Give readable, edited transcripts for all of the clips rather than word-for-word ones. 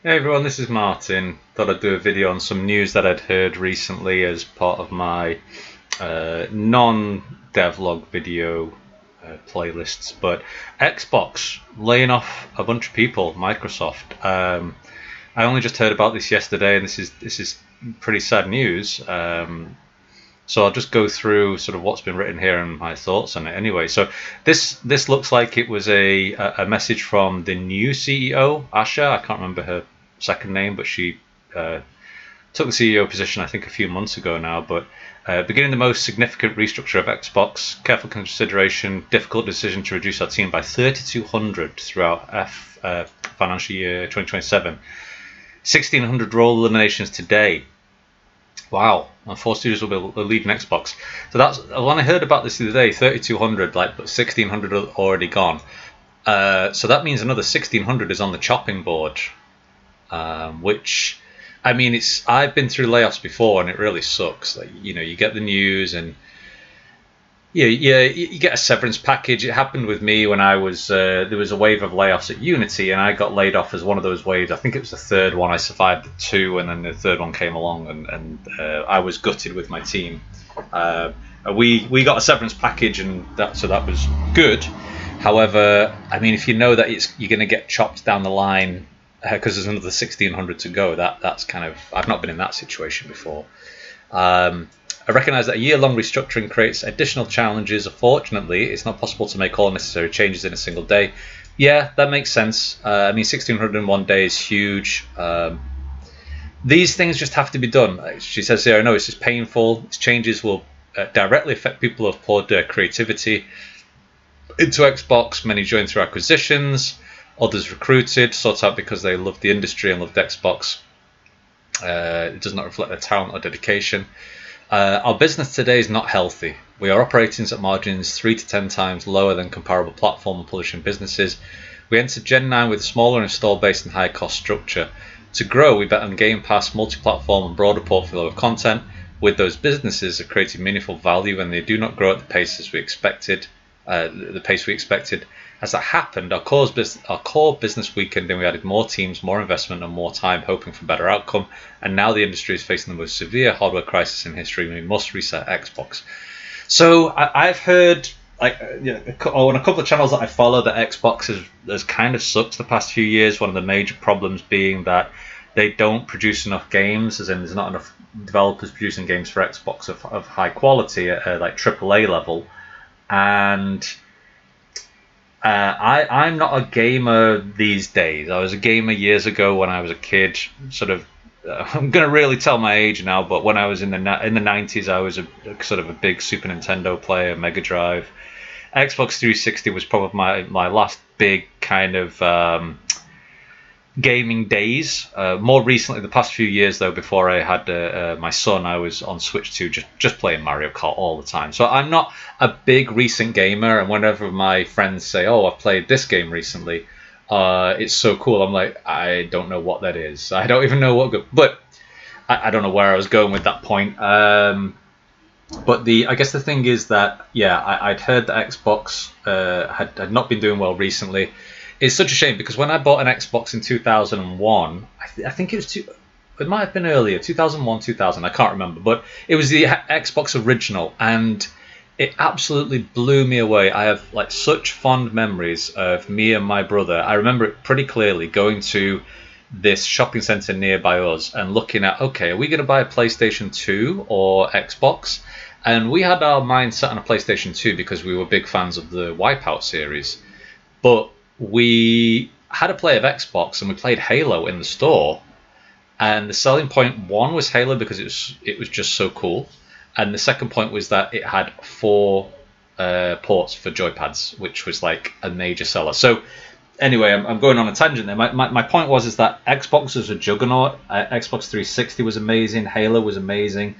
Hey everyone, this is Martin. Thought I'd do a video on some news that I'd heard recently as part of my non-devlog video playlists. But Xbox laying off a bunch of people, Microsoft. I only just heard about this yesterday, and this is pretty sad news. So I'll just go through sort of what's been written here and my thoughts on it. Anyway, so this looks like it was a message from the new CEO, Asha. I can't remember her second name, but she took the CEO position I think a few months ago now. But beginning the most significant restructure of Xbox, careful consideration, difficult decision to reduce our team by 3,200 throughout financial year 2027. 1,600 role eliminations today. Wow, and 4 studios will be leaving Xbox. So that's when I heard about this the other day. 3,200, but 1,600 are already gone. So that means another 1,600 is on the chopping board. Which, I mean, I've been through layoffs before, and it really sucks. You get the news, and you get a severance package. It happened with me when I was there was a wave of layoffs at Unity, and I got laid off as one of those waves. I think it was the third one. I survived the two, and then the third one came along, and I was gutted with my team. We got a severance package, and that was good. However, I mean, if you know that you're going to get chopped down the line because there's another 1,600 to go, that's kind of, I've not been in that situation before. I recognise that a year-long restructuring creates additional challenges. Unfortunately, it's not possible to make all necessary changes in a single day. Yeah, that makes sense. I mean, 1,600 in one day is huge. These things just have to be done. She says here, I know it's just painful. These changes will directly affect people who have poured their creativity into Xbox. Many joined through acquisitions. Others recruited, sought out because they loved the industry and loved Xbox. It does not reflect their talent or dedication. Our business today is not healthy. We are operating at margins 3 to 10 times lower than comparable platform and publishing businesses. We entered Gen 9 with a smaller install base and high cost structure. To grow, we bet on Game Pass, multi-platform and broader portfolio of content. With those businesses are creating meaningful value, and they do not grow at the pace we expected. As that happened, our core business weakened, and we added more teams, more investment, and more time, hoping for better outcome. And now the industry is facing the most severe hardware crisis in history, and we must reset Xbox. So I've heard, on a couple of channels that I follow, that Xbox has kind of sucked the past few years. One of the major problems being that they don't produce enough games, as in there's not enough developers producing games for Xbox of high quality at AAA level. And I'm not a gamer these days. I was a gamer years ago when I was a kid. I'm going to really tell my age now, but when I was in the 90s, I was a big Super Nintendo player, Mega Drive. Xbox 360 was probably my last big kind of gaming days. More recently, the past few years though, before I had my son, I was on Switch 2 just playing Mario Kart all the time. So I'm not a big recent gamer, and whenever my friends say, oh, I've played this game recently, it's so cool, I'm like, I don't know what that is. I don't even know but I don't know where I was going with that point. But I guess the thing is that, I'd heard that Xbox had not been doing well recently. It's such a shame, because when I bought an Xbox in 2001, I think it might have been earlier, 2001, 2000, I can't remember, but it was the Xbox original, and it absolutely blew me away. I have such fond memories of me and my brother. I remember it pretty clearly, going to this shopping centre nearby us and looking at, okay, are we going to buy a PlayStation 2 or Xbox? And we had our mind set on a PlayStation 2 because we were big fans of the Wipeout series. But we had a play of Xbox, and we played Halo in the store. And the selling point, one, was Halo because it was just so cool. And the second point was that it had 4 ports for joypads, which was a major seller. So anyway, I'm going on a tangent there. My point was that Xbox was a juggernaut. Xbox 360 was amazing. Halo was amazing.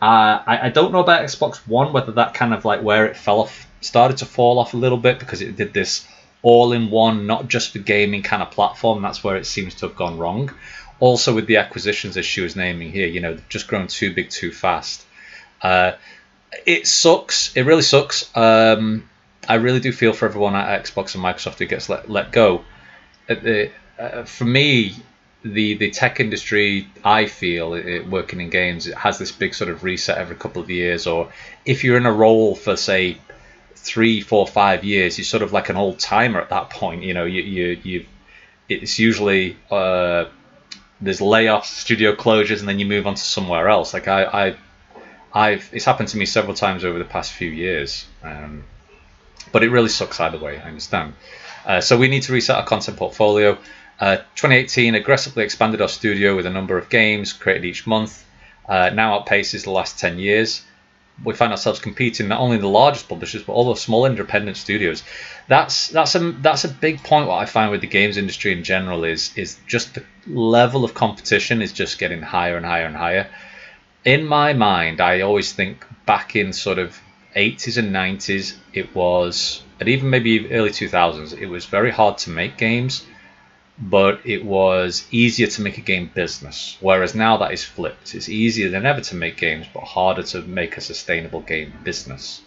I don't know about Xbox One, whether that kind of where it started to fall off a little bit, because it did this all-in-one, not just for gaming kind of platform. That's where it seems to have gone wrong. Also with the acquisitions, as she was naming here, they've just grown too big too fast. It sucks. It really sucks. I really do feel for everyone at Xbox and Microsoft who gets let go. For me, the tech industry, I feel, working in games, it has this big sort of reset every couple of years. Or if you're in a role for, say, 3, 4, 5 years, you're sort of like an old timer at that point. You know, it's usually there's layoffs, studio closures, and then you move on to somewhere else. Like it's happened to me several times over the past few years, but it really sucks either way. I understand. So we need to reset our content portfolio. 2018 aggressively expanded our studio with a number of games created each month. Now outpaces the last 10 years. We find ourselves competing not only the largest publishers but all the small independent studios. That's a big point. What I find with the games industry in general is just the level of competition is just getting higher and higher and higher. In my mind, I always think back in sort of 80s and 90s, it was, and even maybe early 2000s, it was very hard to make games, but it was easier to make a game business. Whereas now that is flipped. It's easier than ever to make games, but harder to make a sustainable game business.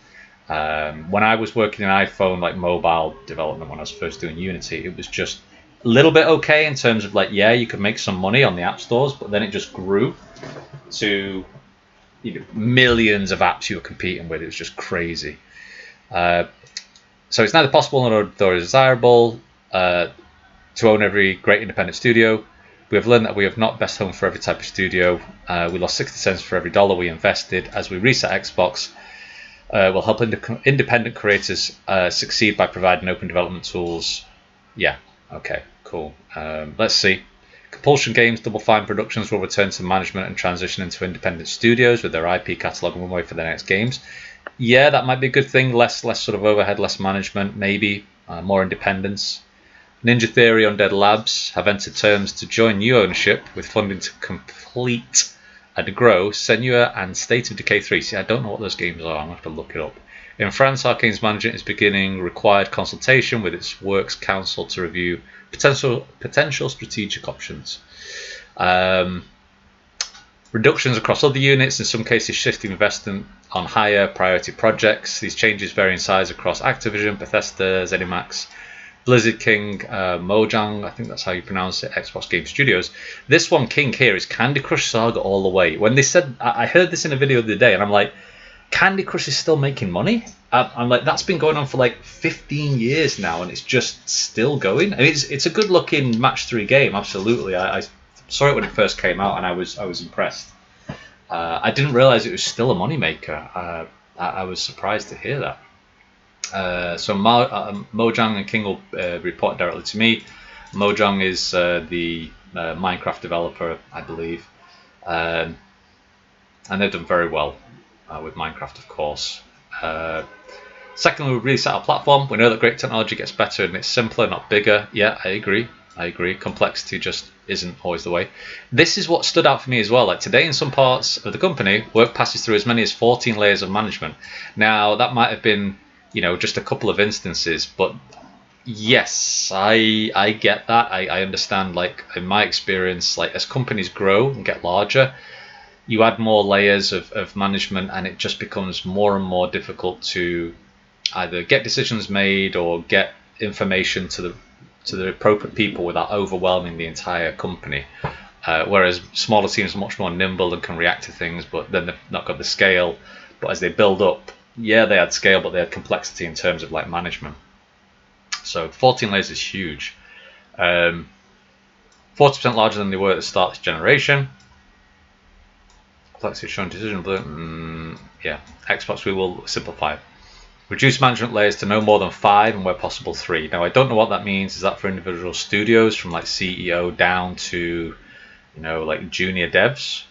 When I was working in iPhone, like mobile development, when I was first doing Unity, it was just a little bit okay in terms of like, yeah, you could make some money on the app stores, but then it just grew to millions of apps you were competing with. It was just crazy. So it's neither possible nor desirable to own every great independent studio. We have learned that we have not best home for every type of studio. We lost 60 cents for every dollar we invested. As we reset Xbox, we'll help independent creators succeed by providing open development tools. Yeah, okay, cool. Let's see. Compulsion Games, Double Fine Productions will return to management and transition into independent studios with their IP catalogue and runway for their next games. Yeah, that might be a good thing. Less sort of overhead, less management, maybe more independence. Ninja Theory Undead Labs have entered terms to join new ownership with funding to complete and grow Senua and State of Decay 3. See, I don't know what those games are. I'm going to have to look it up. In France, Arcane's management is beginning required consultation with its Works Council to review potential strategic options. Reductions across other units, in some cases shifting investment on higher priority projects. These changes vary in size across Activision, Bethesda, ZeniMax, Blizzard King, Mojang, I think that's how you pronounce it, Xbox Game Studios. This one, King here, is Candy Crush Saga all the way. When they said, I heard this in a video the other day, and I'm like, Candy Crush is still making money? I'm like, that's been going on for like 15 years now, and it's just still going. I mean, it's a good looking match 3 game, absolutely. I saw it when it first came out, and I was impressed. I didn't realize it was still a moneymaker. I was surprised to hear that. So Mojang and King will report directly to me. Mojang is the Minecraft developer, I believe, and they've done very well with Minecraft, of course. Secondly, we reset our platform. We know that great technology gets better and it's simpler, not bigger. Yeah, I agree. Complexity just isn't always the way. This is what stood out for me as well. Like today, in some parts of the company, work passes through as many as 14 layers of management. Now, that might have been, just a couple of instances, but yes, I get that. I understand. Like in my experience, like as companies grow and get larger, you add more layers of management, and it just becomes more and more difficult to either get decisions made or get information to the appropriate people without overwhelming the entire company. Whereas smaller teams are much more nimble and can react to things, but then they've not got the scale. But as they build up, yeah, they had scale, but they had complexity in terms of like management. So 14 layers is huge. 40% larger than they were at the start of this generation. Complexity showing decision. Yeah, Xbox, we will simplify. Reduce management layers to no more than 5 and where possible 3. Now, I don't know what that means. Is that for individual studios from like CEO down to, like junior devs,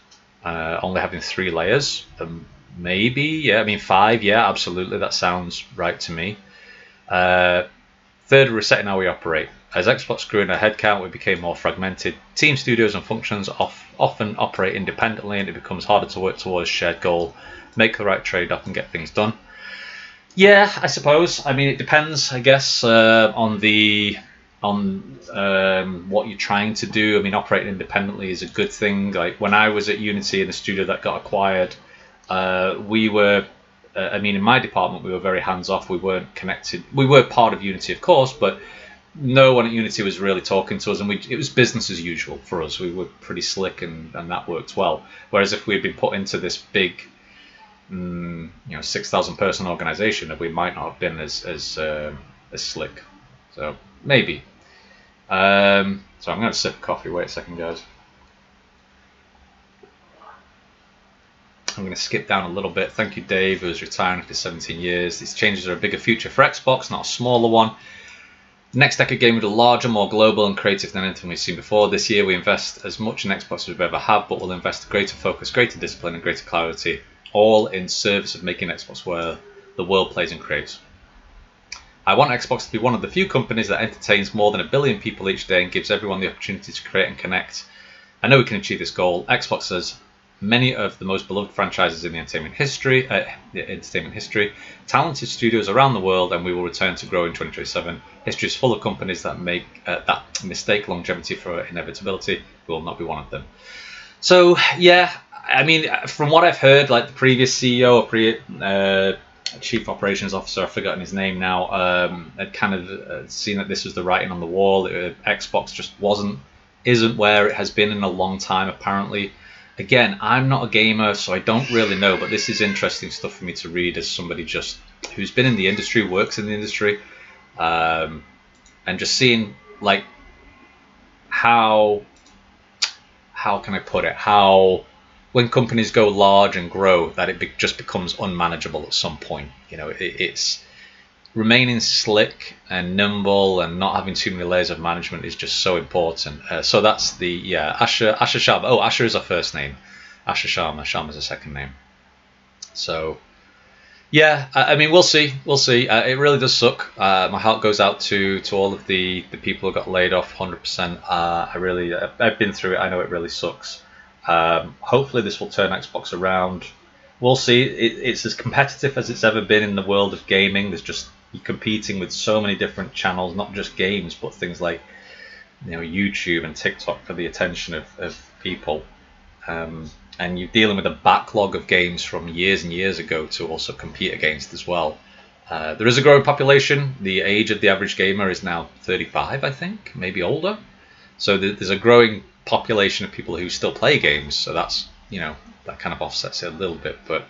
only having 3 layers? Maybe, yeah. I mean, 5, yeah, absolutely. That sounds right to me. Third, resetting how we operate. As Xbox grew in our headcount, we became more fragmented. Team studios and functions often operate independently, and it becomes harder to work towards a shared goal, make the right trade-off, and get things done. Yeah, I suppose. I mean, it depends, I guess, on what you're trying to do. I mean, operating independently is a good thing. Like when I was at Unity in the studio that got acquired, we were. In my department, we were very hands-off. We weren't connected. We were part of Unity, of course, but no one at Unity was really talking to us, and it was business as usual for us. We were pretty slick, and that worked well. Whereas if we'd been put into this big, 6,000 person organization, we might not have been as slick. So maybe. So I'm going to sip of coffee. Wait a second, guys. I'm going to skip down a little bit. Thank you, Dave, who's retiring after 17 years. These changes are a bigger future for Xbox, not a smaller one. Next decade game will be larger, more global and creative than anything we've seen before. This year we invest as much in Xbox as we've ever had, but we'll invest greater focus, greater discipline and greater clarity, all in service of making Xbox where the world plays and creates. I want Xbox to be one of the few companies that entertains more than 1 billion people each day and gives everyone the opportunity to create and connect. I know we can achieve this goal. Xbox has many of the most beloved franchises in the entertainment history, talented studios around the world, and we will return to grow in 2027. History is full of companies that make that mistake longevity for inevitability. We will not be one of them. So yeah, I mean, from what I've heard, like the previous CEO or Chief Operations Officer, I've forgotten his name now, had kind of seen that this was the writing on the wall. Xbox just isn't where it has been in a long time, apparently. Again, I'm not a gamer, so I don't really know, but this is interesting stuff for me to read as somebody just who's been in the industry, works in the industry, and just seeing like how can I put it? How when companies go large and grow, that it just becomes unmanageable at some point. It's remaining slick and nimble and not having too many layers of management is just so important. So that's Asher Sharma. Oh, Asher is our first name. Asher Sharma. Sharma's a second name. So yeah, I mean, we'll see. It really does suck. My heart goes out to all of the people who got laid off. 100%. I've been through it. I know it really sucks. Hopefully this will turn Xbox around. We'll see. It's as competitive as it's ever been in the world of gaming. There's just you're competing with so many different channels, not just games, but things like YouTube and TikTok for the attention of people. And you're dealing with a backlog of games from years and years ago to also compete against as well. There is a growing population. The age of the average gamer is now 35, I think, maybe older. So there's a growing population of people who still play games. So that's, that kind of offsets it a little bit. But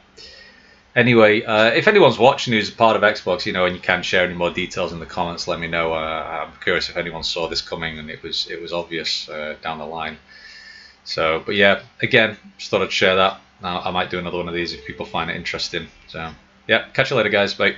anyway, if anyone's watching who's a part of Xbox, and you can share any more details in the comments, let me know. I'm curious if anyone saw this coming and it was obvious down the line. So, but yeah, again, just thought I'd share that. I might do another one of these if people find it interesting. So, yeah, catch you later, guys. Bye.